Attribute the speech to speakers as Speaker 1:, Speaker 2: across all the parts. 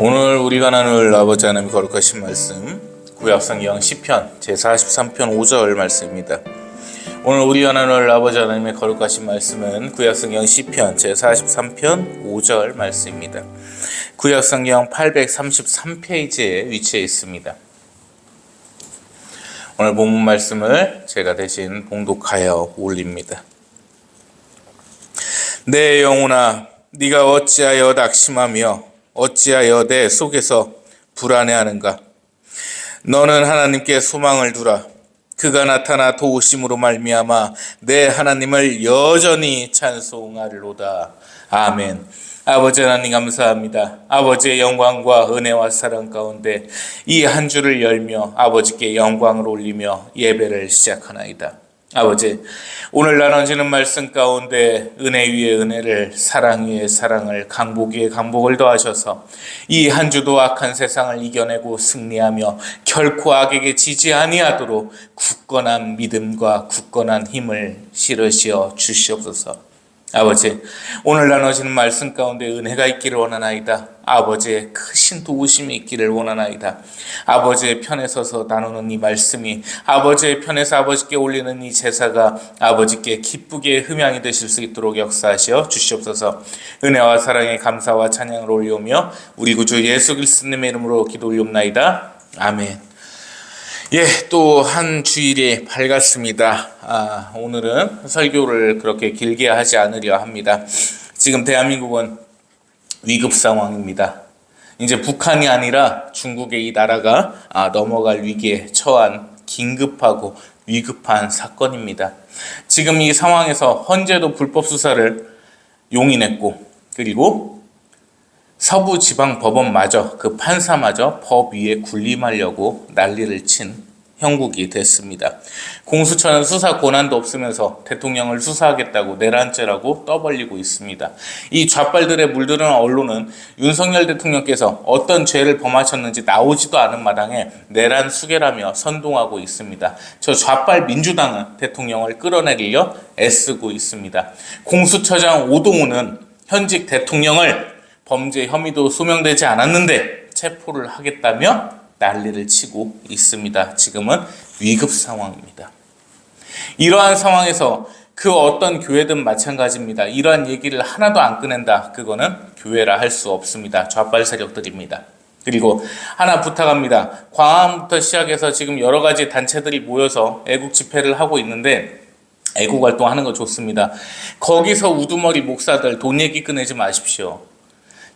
Speaker 1: 오늘 우리가 나눌 아버지 하나님의 거룩하신 말씀 구약성경 시편 제43편 5절 말씀입니다. 오늘 우리가 나눌 아버지 하나님의 거룩하신 말씀은 구약성경 시편 제43편 5절 말씀입니다. 구약성경 833페이지에 위치해 있습니다. 오늘 본문 말씀을 제가 대신 봉독하여 올립니다. 내 영혼아, 네가 어찌하여 낙심하며 어찌하여 내 속에서 불안해하는가? 너는 하나님께 소망을 두라. 그가 나타나 도우심으로 말미암아 내 하나님을 여전히 찬송하리로다. 아멘. 아버지 하나님 감사합니다. 아버지의 영광과 은혜와 사랑 가운데 이 한 주를 열며 아버지께 영광을 올리며 예배를 시작하나이다. 아버지, 오늘 나눠지는 말씀 가운데 은혜 위에 은혜를, 사랑 위에 사랑을, 강복 위에 강복을 더하셔서 이 한 주도 악한 세상을 이겨내고 승리하며 결코 악에게 지지 아니하도록 굳건한 믿음과 굳건한 힘을 실으시어 주시옵소서. 아버지, 오늘 나눠지는 말씀 가운데 은혜가 있기를 원하나이다. 아버지의 크신 도우심이 있기를 원하나이다. 아버지의 편에 서서 나누는 이 말씀이, 아버지의 편에서 아버지께 올리는 이 제사가 아버지께 기쁘게 흠양이 되실 수 있도록 역사하시어 주시옵소서. 은혜와 사랑에 감사와 찬양을 올리오며 우리 구주 예수 그리스도님의 이름으로 기도 올리옵나이다. 아멘. 또 한 주일이 밝았습니다. 오늘은 설교를 그렇게 길게 하지 않으려 합니다. 지금 대한민국은 위급 상황입니다. 이제 북한이 아니라 중국의 이 나라가 넘어갈 위기에 처한 긴급하고 위급한 사건입니다. 지금 이 상황에서 헌재도 불법 수사를 용인했고, 그리고 서부지방법원마저, 그 판사마저 법 위에 군림하려고 난리를 친 형국이 됐습니다. 공수처는 수사 권한도 없으면서 대통령을 수사하겠다고 내란죄라고 떠벌리고 있습니다. 이 좌빨들의 물드는 언론은 윤석열 대통령께서 어떤 죄를 범하셨는지 나오지도 않은 마당에 내란 수괴라며 선동하고 있습니다. 저 좌빨 민주당은 대통령을 끌어내리려 애쓰고 있습니다. 공수처장 오동훈은 현직 대통령을 범죄 혐의도 소명되지 않았는데 체포를 하겠다며 난리를 치고 있습니다. 지금은 위급 상황입니다. 이러한 상황에서 그 어떤 교회든 마찬가지입니다. 이러한 얘기를 하나도 안 꺼낸다. 그거는 교회라 할 수 없습니다. 좌빨 세력들입니다. 그리고 하나 부탁합니다. 광화문부터 시작해서 지금 여러 가지 단체들이 모여서 애국 집회를 하고 있는데, 애국 활동하는 거 좋습니다. 거기서 우두머리 목사들 돈 얘기 꺼내지 마십시오.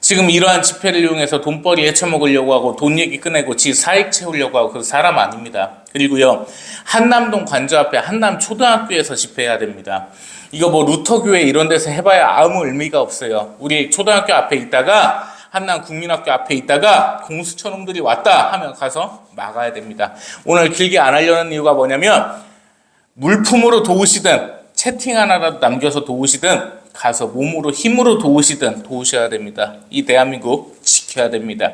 Speaker 1: 지금 이러한 집회를 이용해서 돈벌이 헤쳐먹으려고 하고 돈 얘기 꺼내고 지 사익 채우려고 하고 그 사람 아닙니다. 그리고요, 한남동 관저 앞에 한남초등학교에서 집회해야 됩니다. 이거 루터교회 이런 데서 해봐야 아무 의미가 없어요. 우리 초등학교 앞에 있다가 한남국민학교 앞에 있다가 공수처 놈들이 왔다 하면 가서 막아야 됩니다. 오늘 길게 안 하려는 이유가 뭐냐면, 물품으로 도우시든 채팅 하나라도 남겨서 도우시든 가서 몸으로 힘으로 도우셔야 됩니다. 이 대한민국 지켜야 됩니다.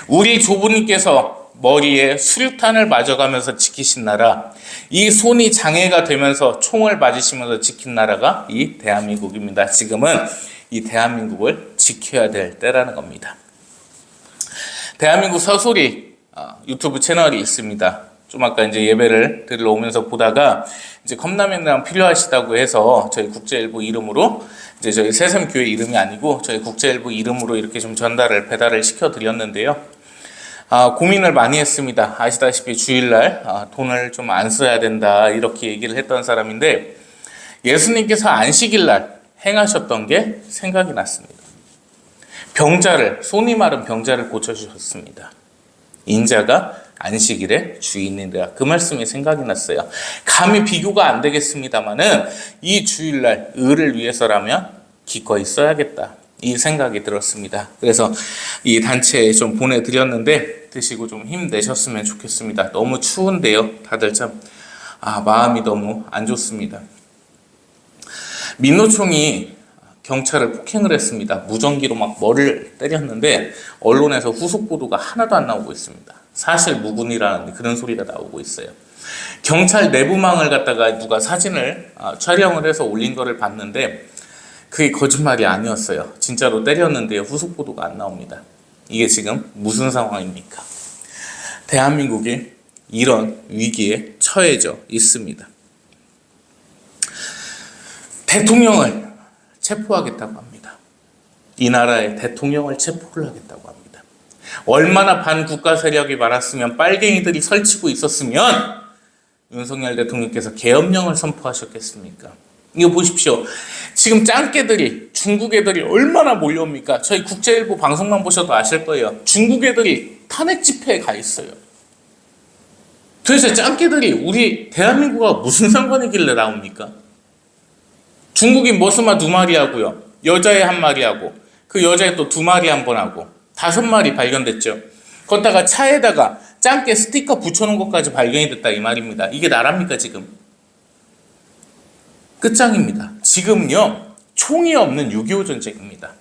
Speaker 1: 우리 조부님께서 머리에 수류탄을 맞아가면서 지키신 나라, 이 손이 장애가 되면서 총을 맞으시면서 지킨 나라가 이 대한민국입니다. 지금은 이 대한민국을 지켜야 될 때라는 겁니다. 대한민국 서소리 유튜브 채널이 있습니다. 좀 아까 이제 예배를 드리러 오면서 보다가 이제 컵라면이랑 필요하시다고 해서 저희 국제일보 이름으로, 이제 저희 새샘교회 이름이 아니고 저희 국제일보 이름으로 이렇게 좀 배달을 시켜드렸는데요. 고민을 많이 했습니다. 아시다시피 주일날 돈을 좀 안 써야 된다 이렇게 얘기를 했던 사람인데, 예수님께서 안식일날 행하셨던 게 생각이 났습니다. 손이 마른 병자를 고쳐주셨습니다. 인자가 안식일의 주인이라, 그 말씀이 생각이 났어요. 감히 비교가 안 되겠습니다만은 이 주일날 의를 위해서라면 기꺼이 써야겠다, 이 생각이 들었습니다. 그래서 이 단체에 좀 보내드렸는데 드시고 좀 힘내셨으면 좋겠습니다. 너무 추운데요, 다들 참 마음이 너무 안 좋습니다. 민노총이 경찰을 폭행을 했습니다. 무전기로 막 머리를 때렸는데 언론에서 후속 보도가 하나도 안 나오고 있습니다. 사실 무근이라는 그런 소리가 나오고 있어요. 경찰 내부망을 갖다가 누가 사진을 촬영을 해서 올린 거를 봤는데 그게 거짓말이 아니었어요. 진짜로 때렸는데요, 후속 보도가 안 나옵니다. 이게 지금 무슨 상황입니까? 대한민국이 이런 위기에 처해져 있습니다. 대통령을 체포하겠다고 합니다. 이 나라의 대통령을 체포를 하겠다고 합니다. 얼마나 반국가 세력이 많았으면 빨갱이들이 설치고 있었으면 윤석열 대통령께서 계엄령을 선포하셨겠습니까? 이거 보십시오. 지금 짱깨들이, 중국 애들이 얼마나 몰려옵니까? 저희 국제일보 방송만 보셔도 아실 거예요. 중국 애들이 탄핵 집회에 가 있어요. 도대체 짱깨들이 우리 대한민국과 무슨 상관이길래 나옵니까? 중국인 머스마 2마리 하고요. 여자애 1마리 하고, 그 여자애 또 2마리 한 번 하고, 5마리 발견됐죠. 거기다가 차에다가 짱깨 스티커 붙여놓은 것까지 발견이 됐다 이 말입니다. 이게 나랍니까 지금? 끝장입니다. 지금요 총이 없는 6.25 전쟁입니다.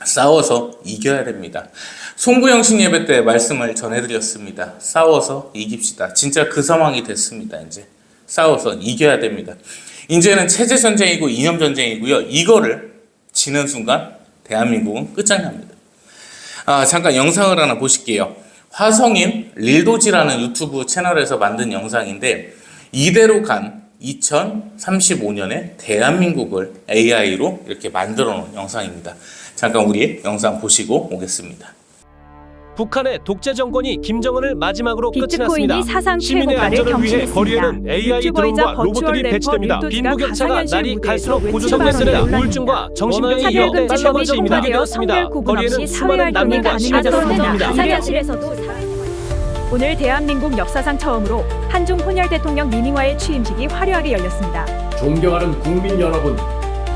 Speaker 1: 싸워서 이겨야 됩니다. 송구영신 예배 때 말씀을 전해드렸습니다. 싸워서 이깁시다. 진짜 그 상황이 됐습니다. 이제 싸워서 이겨야 됩니다. 이제는 체제 전쟁이고 이념 전쟁이고요. 이거를 지는 순간 대한민국은 끝장납니다. 잠깐 영상을 하나 보실게요. 화성인 릴도지라는 유튜브 채널에서 만든 영상인데 이대로 간 2035년에 대한민국을 AI로 이렇게 만들어 놓은 영상입니다. 잠깐 우리 영상 보시고 오겠습니다.
Speaker 2: 북한의 독재 정권이 김정은을 마지막으로 끝이 났습니다.
Speaker 3: 비트코인이 사상
Speaker 2: 시민의
Speaker 3: 최고가를
Speaker 2: 안전을 위해
Speaker 3: 경신했습니다.
Speaker 2: 거리에는 AI
Speaker 3: 유튜버이자
Speaker 2: 드론과 로봇들이
Speaker 3: 버추얼
Speaker 2: 배치됩니다.
Speaker 3: 래퍼
Speaker 2: 빈부격차가
Speaker 3: 가상현실
Speaker 2: 날이
Speaker 3: 무대에서
Speaker 2: 갈수록
Speaker 3: 외치는
Speaker 2: 고조선에서는
Speaker 3: 논란입니다.
Speaker 2: 우울증과 정신병이 이어
Speaker 3: 차별금지
Speaker 2: 달러가
Speaker 3: 법이
Speaker 2: 공개되었습니다.
Speaker 3: 통과되어 판결 구분 없이
Speaker 2: 거리에는 수많은
Speaker 3: 사회활동이
Speaker 2: 난민과 시민들이
Speaker 3: 가능하졌습니다.
Speaker 2: 모입니다.
Speaker 3: 가상현실에서도 오늘 대한민국 역사상 처음으로 한중 혼혈 대통령 미닝화의 취임식이 화려하게 열렸습니다.
Speaker 4: 존경하는 국민 여러분,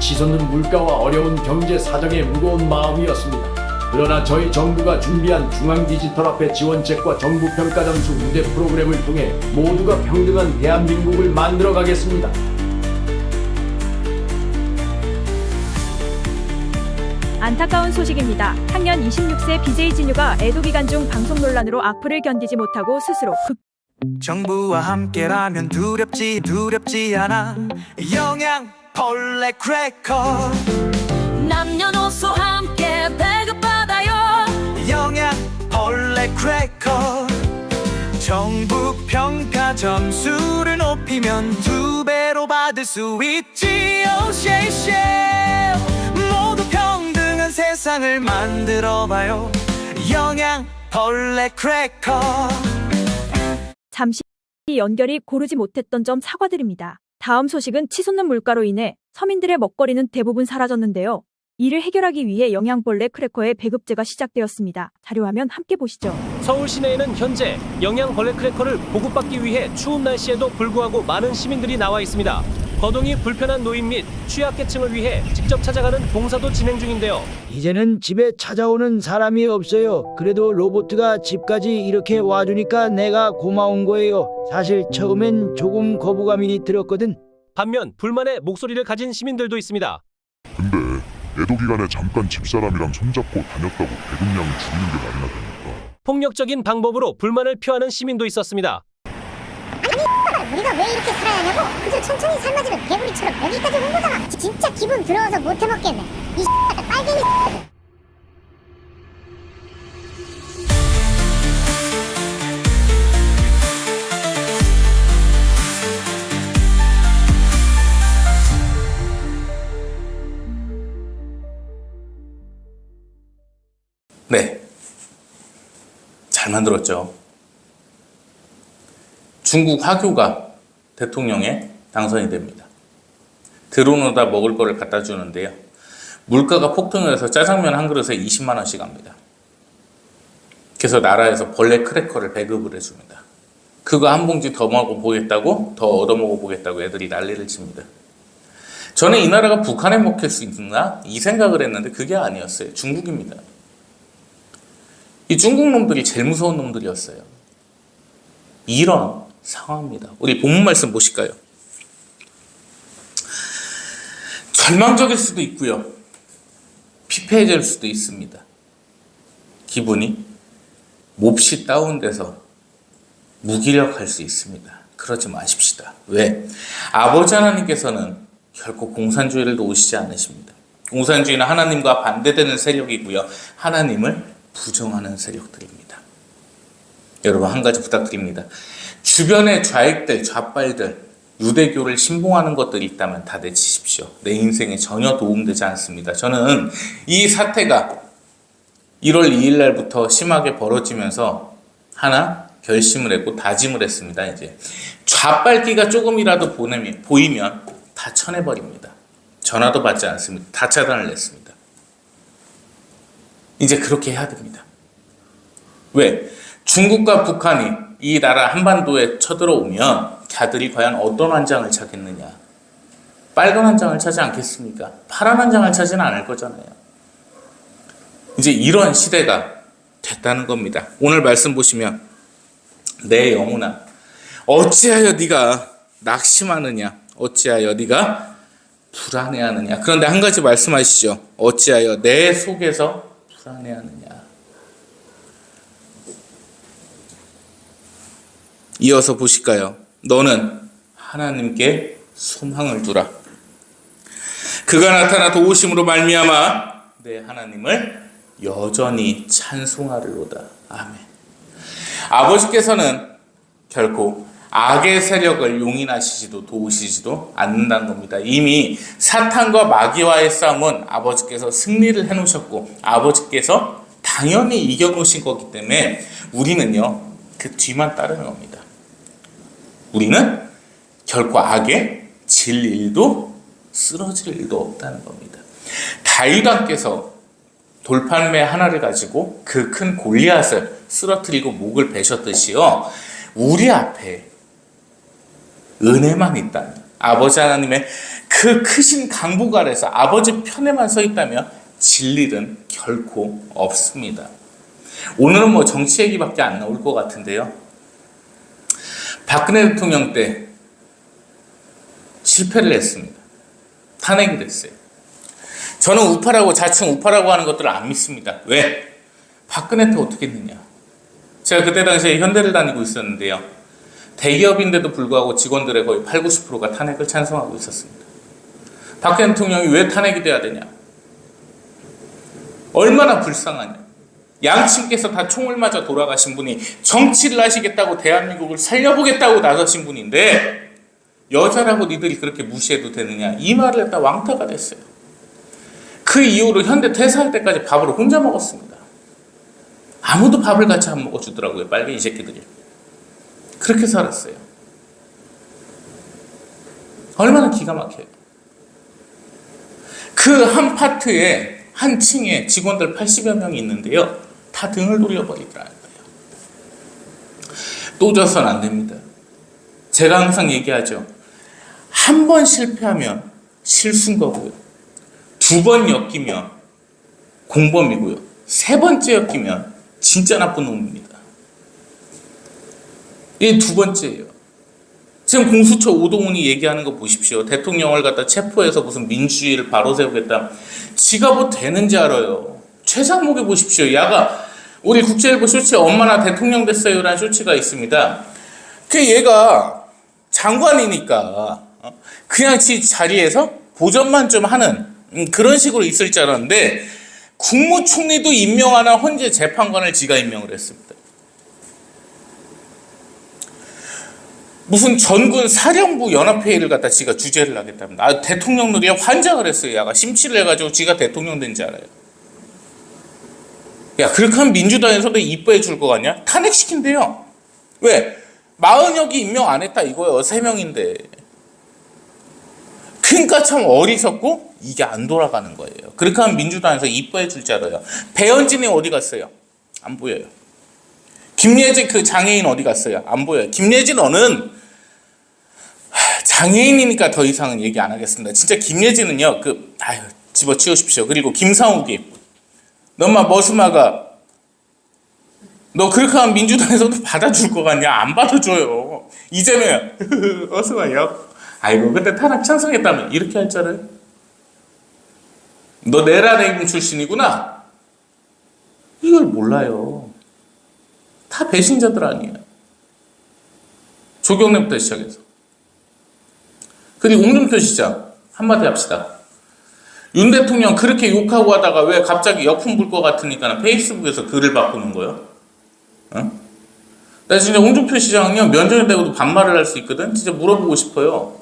Speaker 4: 치솟는 물가와 어려운 경제 사정에 무거운 마음이었습니다. 그러나 저희 정부가 준비한 중앙디지털화폐 지원책과 정부평가점수 우대 프로그램을 통해 모두가 평등한 대한민국을 만들어 가겠습니다.
Speaker 3: 안타까운 소식입니다. 학년 26세 BJ 진유가 애도 기간 중 방송 논란으로 악플을 견디지 못하고 스스로
Speaker 5: 정부와 함께라면 두렵지 않아. 영양 벌레 크래커
Speaker 6: 남녀노소 함께 배급받아요.
Speaker 5: 영양 벌레 크래커 정부 평가 점수를 높이면 2배로 받을 수 있지요. 쉐쉐 모두 평등한 세상을 만들어봐요. 영양 벌레 크래커.
Speaker 3: 잠시 연결이 고르지 못했던 점 사과드립니다. 다음 소식은 치솟는 물가로 인해 서민들의 먹거리는 대부분 사라졌는데요. 이를 해결하기 위해 영양벌레 크래커의 배급제가 시작되었습니다. 자료화면 함께 보시죠.
Speaker 2: 서울 시내에는 현재 영양벌레 크래커를 보급받기 위해 추운 날씨에도 불구하고 많은 시민들이 나와 있습니다. 거동이 불편한 노인 및 취약계층을 위해 직접 찾아가는 봉사도 진행 중인데요.
Speaker 7: 이제는 집에 찾아오는 사람이 없어요. 그래도 로봇가 집까지 이렇게 와주니까 내가 고마운 거예요. 사실 처음엔 조금 거부감이 들었거든.
Speaker 2: 반면 불만의 목소리를 가진 시민들도 있습니다.
Speaker 8: 근데 애도 기간에 잠깐 집사람이랑 손잡고 다녔다고 배급량 줄이는 게 말이나 됩니까?
Speaker 2: 폭력적인 방법으로 불만을 표하는 시민도 있었습니다.
Speaker 9: 우리가 왜 이렇게 살아야 하냐고? 그저 천천히 삶아지는 개구리처럼 여기까지 온 거잖아. 진짜 기분 들어와서 못 해먹겠네. 이 빨갱이.
Speaker 1: 네, 잘 만들었죠. 중국 화교가 대통령에 당선이 됩니다. 들어오다 먹을 거를 갖다 주는데요. 물가가 폭등을 해서 짜장면 한 그릇에 20만 원씩 합니다. 그래서 나라에서 벌레 크래커를 배급을 해줍니다. 그거 한 봉지 더 먹어보겠다고, 더 얻어먹어보겠다고 애들이 난리를 칩니다. 저는 이 나라가 북한에 먹힐 수 있나? 이 생각을 했는데 그게 아니었어요. 중국입니다. 이 중국 놈들이 제일 무서운 놈들이었어요. 이런 상황입니다. 우리 본문 말씀 보실까요? 절망적일 수도 있고요. 피폐해질 수도 있습니다. 기분이 몹시 다운돼서 무기력할 수 있습니다. 그러지 마십시다. 왜? 아버지 하나님께서는 결코 공산주의를 놓으시지 않으십니다. 공산주의는 하나님과 반대되는 세력이고요. 하나님을 부정하는 세력들입니다. 여러분 한 가지 부탁드립니다. 주변의 좌익들, 좌빨들, 유대교를 신봉하는 것들이 있다면 다 내치십시오. 내 인생에 전혀 도움되지 않습니다. 저는 이 사태가 1월 2일 날부터 심하게 벌어지면서 하나 결심을 했고 다짐을 했습니다. 이제 좌빨기가 조금이라도 보이면 다 쳐내버립니다. 전화도 받지 않습니다. 다 차단을 냈습니다. 이제 그렇게 해야 됩니다. 왜? 중국과 북한이 이 나라 한반도에 쳐들어오면 걔들이 과연 어떤 한장을 차겠느냐? 빨간 한장을 차지 않겠습니까? 파란 한장을 차지는 않을 거잖아요. 이제 이런 시대가 됐다는 겁니다. 오늘 말씀 보시면 내 영혼아 어찌하여 네가 낙심하느냐? 어찌하여 네가 불안해하느냐? 그런데 한 가지 말씀하시죠. 어찌하여 내 속에서 불안해하느냐? 이어서 보실까요? 너는 하나님께 소망을 두라. 그가 나타나 도우심으로 말미암아 내 하나님을 여전히 찬송하리로다. 아멘. 아버지께서는 결코 악의 세력을 용인하시지도 도우시지도 않는다는 겁니다. 이미 사탄과 마귀와의 싸움은 아버지께서 승리를 해놓으셨고 아버지께서 당연히 이겨놓으신 거기 때문에 우리는요 그 뒤만 따르는 겁니다. 우리는 결코 악에 질 일도 쓰러질 일도 없다는 겁니다. 다윗 왕께서 돌판매 하나를 가지고 그 큰 골리앗을 쓰러뜨리고 목을 베셨듯이요. 우리 앞에 은혜만 있다면 아버지 하나님의 그 크신 강복 아래서 아버지 편에만 서 있다면 질 일은 결코 없습니다. 오늘은 뭐 정치 얘기밖에 안 나올 것 같은데요. 박근혜 대통령 때 실패를 했습니다. 탄핵이 됐어요. 저는 우파라고 자칭 우파라고 하는 것들을 안 믿습니다. 왜? 박근혜 때 어떻게 했느냐? 제가 그때 당시에 현대를 다니고 있었는데요. 대기업인데도 불구하고 직원들의 거의 80~90%가 탄핵을 찬성하고 있었습니다. 박근혜 대통령이 왜 탄핵이 돼야 되냐? 얼마나 불쌍하냐? 양친께서 다 총을 맞아 돌아가신 분이 정치를 하시겠다고 대한민국을 살려보겠다고 나서신 분인데 여자라고 니들이 그렇게 무시해도 되느냐? 이 말을 했다 왕따가 됐어요. 그 이후로 현대 퇴사할 때까지 밥을 혼자 먹었습니다. 아무도 밥을 같이 안 먹어주더라고요. 빨갱이 새끼들이. 그렇게 살았어요. 얼마나 기가 막혀요. 그 한 파트에 한 층에 직원들 80여 명이 있는데요. 다 등을 돌려버리더라는 거예요. 또 져서는 안 됩니다. 제가 항상 얘기하죠. 한 번 실패하면 실수인 거고요. 2번 엮이면 공범이고요. 3번째 엮이면 진짜 나쁜 놈입니다. 이게 2번째예요. 지금 공수처 오동훈이 얘기하는 거 보십시오. 대통령을 갖다 체포해서 무슨 민주주의를 바로 세우겠다. 지가 뭐 되는지 알아요. 최상목에 보십시오. 야가 우리 국제일보 쇼츠에 엄마나 대통령 됐어요 라는 쇼츠가 있습니다. 그 얘가 장관이니까 그냥 지 자리에서 보전만 좀 하는 그런 식으로 있을 줄 알았는데 국무총리도 임명하나 헌재 재판관을 지가 임명을 했습니다. 무슨 전군 사령부 연합회의를 갖다 지가 주재를 하겠답니다. 대통령들이 환장을 했어요. 야가 심취를 해가지고 지가 대통령 된지 알아요. 야, 그렇게 하면 민주당에서도 이뻐해 줄 거 같냐? 탄핵시킨대요. 왜? 마은혁이 임명 안 했다 이거예요. 3명인데. 그러니까 참 어리석고 이게 안 돌아가는 거예요. 그렇게 하면 민주당에서 이뻐해 줄 줄 알아요. 배현진이 어디 갔어요? 안 보여요. 김예진 그 장애인 어디 갔어요? 안 보여요. 김예진 너는 장애인이니까 더 이상은 얘기 안 하겠습니다. 진짜 김예진은요. 집어치우십시오. 그리고 김상욱이 너마 머스마가 너 그렇게 하면 민주당에서도 받아줄 거 같냐? 안 받아줘요. 이제는 어서와요. 아이고 그때 탄핵 찬성했다면 이렇게 할 줄 알아요? 너 내라레임 출신이구나? 이걸 몰라요. 다 배신자들 아니에요. 조경래부터 시작해서. 그리고 옹num표 시장 한마디 합시다. 윤 대통령 그렇게 욕하고 하다가 왜 갑자기 역풍 불 것 같으니까 페이스북에서 글을 바꾸는 거예요? 어? 나 진짜 홍준표 시장은요, 면전에 대고도 반말을 할 수 있거든? 진짜 물어보고 싶어요.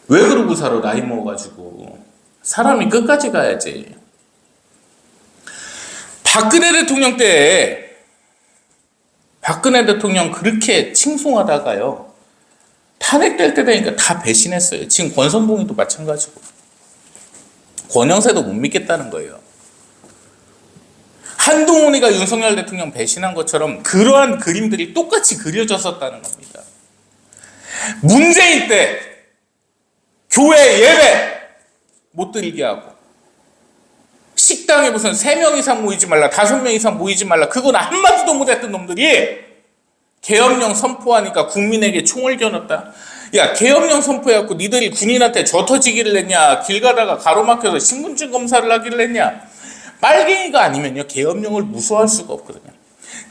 Speaker 1: 왜 그러고 살아, 나이 먹어가지고. 사람이 끝까지 가야지. 박근혜 대통령 때, 박근혜 대통령 그렇게 칭송하다가요, 탄핵될 때 되니까 다 배신했어요. 지금 권선동이도 마찬가지고. 권영세도 못 믿겠다는 거예요. 한동훈이가 윤석열 대통령 배신한 것처럼 그러한 그림들이 똑같이 그려졌었다는 겁니다. 문재인 때 교회 예배 못 드리게 하고 식당에 무슨 3명 이상 모이지 말라, 5명 이상 모이지 말라, 그건 한마디도 못했던 놈들이 계엄령 선포하니까 국민에게 총을 겨눴다. 야, 계엄령 선포해갖고 니들이 군인한테 저 터지기를 했냐, 길 가다가 가로막혀서 신분증 검사를 하기를 했냐. 빨갱이가 아니면요, 계엄령을 무서워할 수가 없거든요.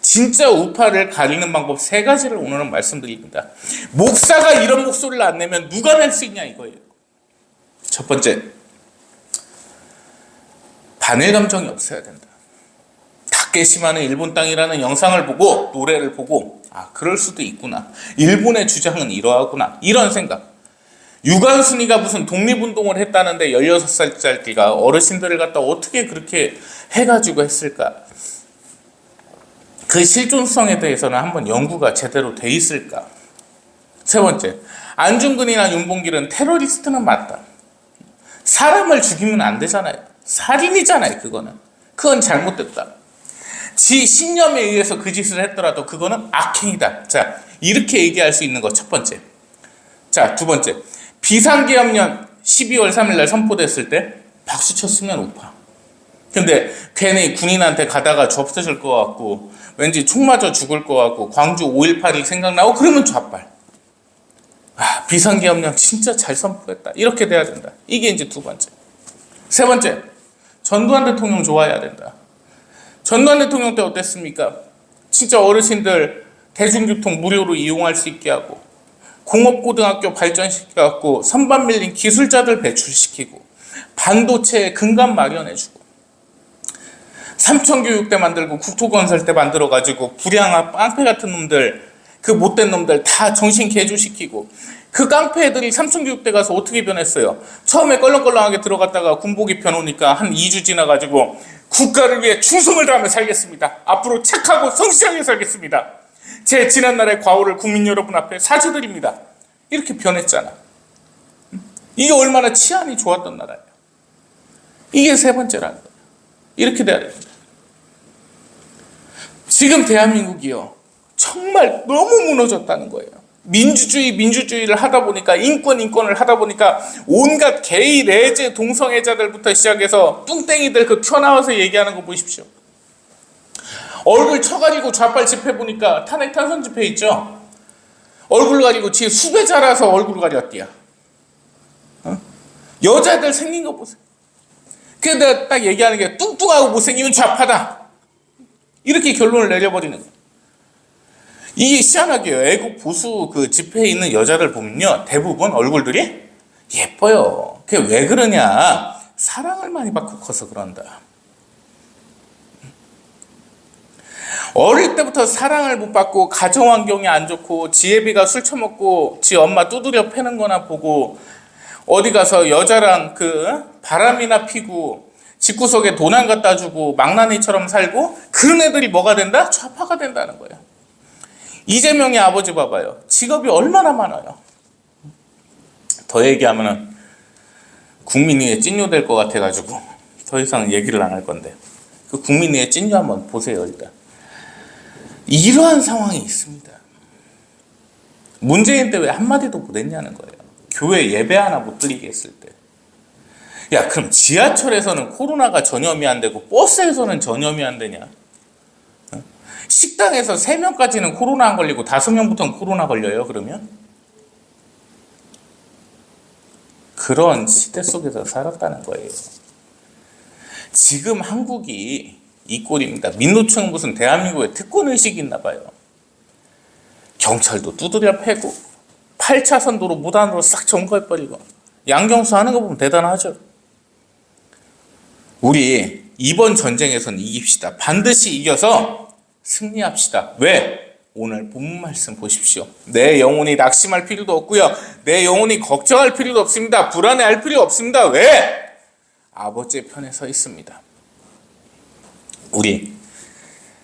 Speaker 1: 진짜 우파를 가리는 방법 3가지를 오늘은 말씀드립니다. 목사가 이런 목소리를 안 내면 누가 낼 수 있냐 이거예요. 첫 번째, 반일 감정이 없어야 된다. 다케시마는 일본 땅이라는 영상을 보고, 노래를 보고, 아, 그럴 수도 있구나. 일본의 주장은 이러하구나. 이런 생각. 유관순이가 무슨 독립운동을 했다는데 16살짜리가 어르신들을 갖다 어떻게 그렇게 해가지고 했을까? 그 실존성에 대해서는 한번 연구가 제대로 돼 있을까? 세 번째, 안중근이나 윤봉길은 테러리스트는 맞다. 사람을 죽이면 안 되잖아요. 살인이잖아요, 그거는. 그건 잘못됐다. 지 신념에 의해서 그 짓을 했더라도 그거는 악행이다. 자, 이렇게 얘기할 수 있는 거 첫 번째. 자, 두 번째. 비상계엄령 12월 3일 날 선포됐을 때 박수 쳤으면 우파. 근데 괜히 군인한테 가다가 접수실 것 같고 왠지 총 맞아 죽을 것 같고 광주 5.18이 생각나고 그러면 좌빨. 아, 비상계엄령 진짜 잘 선포했다. 이렇게 돼야 된다. 이게 이제 두 번째. 세 번째, 전두환 대통령 좋아해야 된다. 전두환 대통령 때 어땠습니까? 진짜 어르신들 대중교통 무료로 이용할 수 있게 하고 공업고등학교 발전시켜갖고 선반 밀린 기술자들 배출시키고 반도체 근간 마련해주고 삼천교육대 만들고 국토건설대 만들어가지고 불량한 깡패 같은 놈들, 그 못된 놈들 다 정신 개조시키고 그 깡패 애들이 삼천교육대 가서 어떻게 변했어요? 처음에 껄렁껄렁하게 들어갔다가 군복이 변오니까 한 2주 지나가지고 국가를 위해 충성을 다하며 살겠습니다. 앞으로 착하고 성실하게 살겠습니다. 제 지난날의 과오를 국민 여러분 앞에 사죄드립니다. 이렇게 변했잖아. 이게 얼마나 치안이 좋았던 나라예요. 이게 세 번째라는 거예요. 이렇게 돼야 됩니다. 지금 대한민국이요, 정말 너무 무너졌다는 거예요. 민주주의를 하다 보니까, 인권을 하다 보니까 온갖 게이, 레즈, 동성애자들부터 시작해서 뚱땡이들 그 튀어나와서 얘기하는 거 보십시오. 얼굴 쳐가지고 좌빨 집회 보니까 탄핵 탄선 집회 있죠? 얼굴 가지고 지 수배 자라서 얼굴 가렸디야. 여자들 생긴 거 보세요. 그래서 내가 딱 얘기하는 게 뚱뚱하고 못생기면 좌파다. 이렇게 결론을 내려버리는 거예요. 이게 희한하게요. 애국 보수 그 집회에 있는 여자들 보면요, 대부분 얼굴들이 예뻐요. 그게 왜 그러냐? 사랑을 많이 받고 커서 그런다. 어릴 때부터 사랑을 못 받고 가정 환경이 안 좋고 지혜비가 술 처먹고 지 엄마 두드려 패는 거나 보고 어디 가서 여자랑 그 바람이나 피고 집구석에 돈 안 갖다 주고 망나니처럼 살고 그런 애들이 뭐가 된다? 좌파가 된다는 거예요. 이재명의 아버지 봐봐요. 직업이 얼마나 많아요. 더 얘기하면은 국민위에 찐요될 것 같아가지고 더 이상 얘기를 안 할 건데, 그 국민위에 찐요 한번 보세요. 일단 이러한 상황이 있습니다. 문재인 때 왜 한마디도 못했냐는 거예요. 교회 예배 하나 못 드리게 했을 때. 야, 그럼 지하철에서는 코로나가 전염이 안 되고 버스에서는 전염이 안 되냐? 식당에서 3명까지는 코로나 안 걸리고 5명부터는 코로나 걸려요, 그러면? 그런 시대 속에서 살았다는 거예요. 지금 한국이 이 꼴입니다. 민노총 무슨 대한민국에 특권의식이 있나 봐요. 경찰도 두드려 패고 8차선 도로 무단으로 싹 점거해버리고 양경수 하는 거 보면 대단하죠. 우리 이번 전쟁에서는 이깁시다. 반드시 이겨서 승리합시다. 왜? 오늘 본문 말씀 보십시오. 내 영혼이 낙심할 필요도 없고요. 내 영혼이 걱정할 필요도 없습니다. 불안해할 필요 없습니다. 왜? 아버지의 편에 서 있습니다. 우리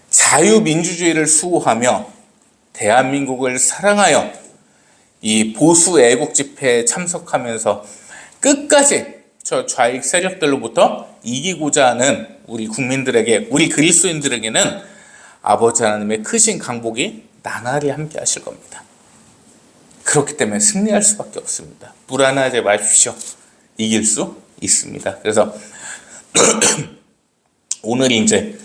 Speaker 1: 자유민주주의를 수호하며 대한민국을 사랑하여 이 보수 애국 집회에 참석하면서 끝까지 저 좌익 세력들로부터 이기고자 하는 우리 국민들에게, 우리 그리스도인들에게는 아버지 하나님의 크신 강복이 나날이 함께 하실 겁니다. 그렇기 때문에 승리할 수밖에 없습니다. 불안하지 마십시오. 이길 수 있습니다. 그래서 오늘이 이제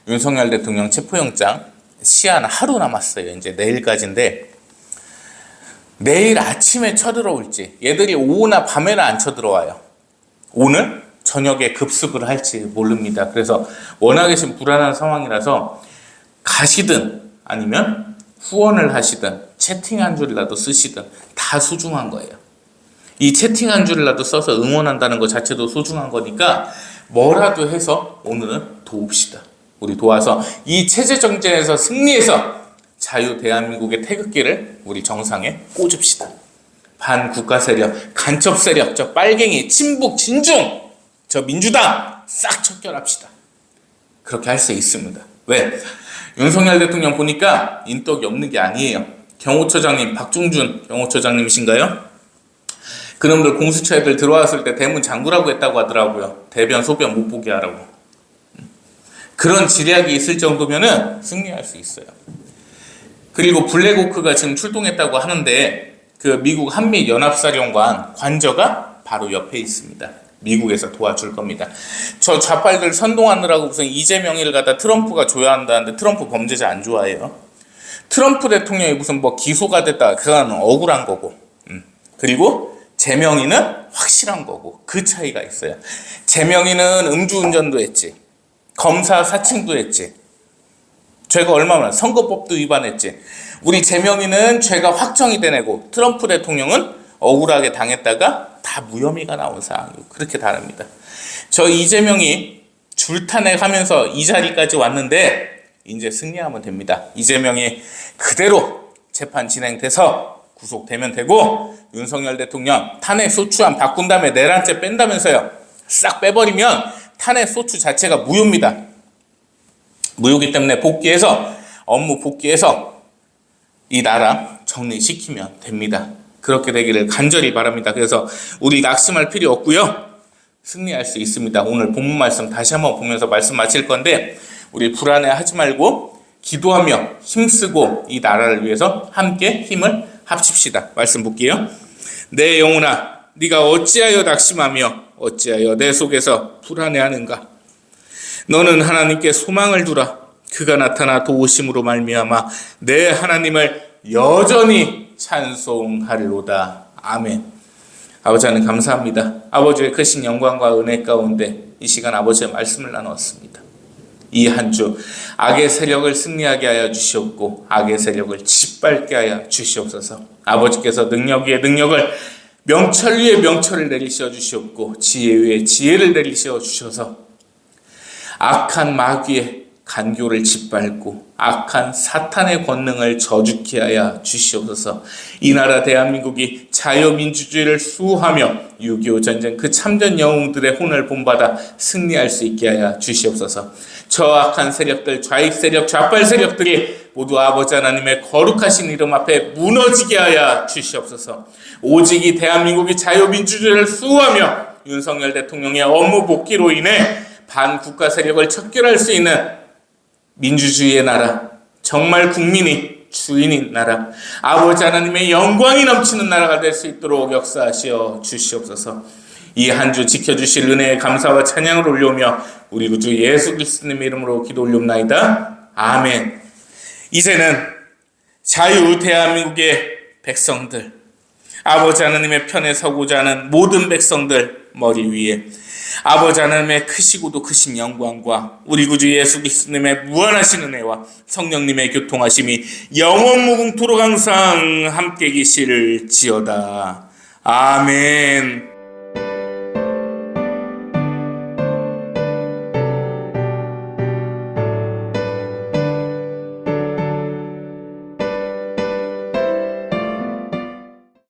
Speaker 1: 윤석열 대통령 체포영장 시한 하루 남았어요. 이제 내일까지인데 내일 아침에 쳐들어올지, 얘들이 오후나 밤에는 안 쳐들어와요. 오늘 저녁에 급습을 할지 모릅니다. 그래서 워낙에 지금 불안한 상황이라서 가시든 아니면 후원을 하시든 채팅 한 줄이라도 쓰시든 다 소중한 거예요. 이 채팅 한 줄이라도 써서 응원한다는 것 자체도 소중한 거니까 뭐라도 해서 오늘은 도웁시다. 우리 도와서 이 체제 정쟁에서 승리해서 자유 대한민국의 태극기를 우리 정상에 꽂읍시다. 반국가 세력, 간첩 세력, 저 빨갱이, 친북, 진중, 저 민주당 싹 척결합시다. 그렇게 할 수 있습니다. 왜? 윤석열 대통령 보니까 인덕이 없는 게 아니에요. 경호처장님, 박종준 경호처장님이신가요? 그놈들 공수처 애들 들어왔을 때 대문 잠그라고 했다고 하더라고요. 대변, 소변 못 보게 하라고. 그런 지략이 있을 정도면은 승리할 수 있어요. 그리고 블랙호크가 지금 출동했다고 하는데 그 미국 한미연합사령관 관저가 바로 옆에 있습니다. 미국에서 도와줄 겁니다. 저 좌빨들 선동하느라고 무슨 이재명이를 갖다 트럼프가 조여한다는데 트럼프 범죄자 안 좋아해요. 트럼프 대통령이 무슨 뭐 기소가 됐다, 그건 억울한 거고. 그리고 재명이는 확실한 거고. 그 차이가 있어요. 재명이는 음주운전도 했지, 검사 사칭도 했지, 죄가 얼마나, 선거법도 위반했지. 우리 재명이는 죄가 확정이 되내고 트럼프 대통령은 억울하게 당했다가 다 무혐의가 나온 상황이고, 그렇게 다릅니다. 저 이재명이 줄탄핵하면서 이 자리까지 왔는데 이제 승리하면 됩니다. 이재명이 그대로 재판 진행돼서 구속되면 되고, 윤석열 대통령 탄핵 소추안 바꾼 다음에 내란죄 뺀다면서요. 싹 빼버리면 탄핵 소추 자체가 무효입니다. 무효기 때문에 복귀해서, 업무 복귀해서 이 나라 정리시키면 됩니다. 그렇게 되기를 간절히 바랍니다. 그래서 우리 낙심할 필요 없고요. 승리할 수 있습니다. 오늘 본문 말씀 다시 한번 보면서 말씀 마칠 건데, 우리 불안해하지 말고 기도하며 힘쓰고 이 나라를 위해서 함께 힘을 합칩시다. 말씀 볼게요. 내 영혼아, 네가 어찌하여 낙심하며 어찌하여 내 속에서 불안해하는가? 너는 하나님께 소망을 두라. 그가 나타나 도우심으로 말미암아 내 하나님을 여전히 찬송하리로다. 아멘. 아버지 하나님 감사합니다. 아버지의 크신 영광과 은혜 가운데 이 시간 아버지의 말씀을 나누었습니다. 이 한 주 악의 세력을 승리하게 하여 주시옵고 악의 세력을 짓밟게 하여 주시옵소서. 아버지께서 능력 위에 능력을, 명철 위에 명철을 내리셔 주시옵고 지혜 위에 지혜를 내리셔 주셔서 악한 마귀의 간교를 짓밟고 악한 사탄의 권능을 저주케 하여 주시옵소서. 이 나라 대한민국이 자유민주주의를 수호하며 6.25 전쟁 그 참전 영웅들의 혼을 본받아 승리할 수 있게 하여 주시옵소서. 저 악한 세력들, 좌익 세력, 좌빨 세력들이 모두 아버지 하나님의 거룩하신 이름 앞에 무너지게 하여 주시옵소서. 오직 이 대한민국이 자유민주주의를 수호하며 윤석열 대통령의 업무 복귀로 인해 반국가 세력을 척결할 수 있는 민주주의의 나라, 정말 국민이 주인인 나라, 아버지 하나님의 영광이 넘치는 나라가 될 수 있도록 역사하시어 주시옵소서. 이 한 주 지켜주실 은혜에 감사와 찬양을 올려오며 우리 구주 예수 그리스도님의 이름으로 기도 올려옵나이다. 아멘. 이제는 자유 대한민국의 백성들, 아버지 하나님의 편에 서고자 하는 모든 백성들 머리 위에 아버지 하나님의 크시고도 크신 영광과 우리 구주 예수 그리스도님의 무한하신 은혜와 성령님의 교통하심이 영원 무궁토록 항상 함께 계실지어다. 아멘.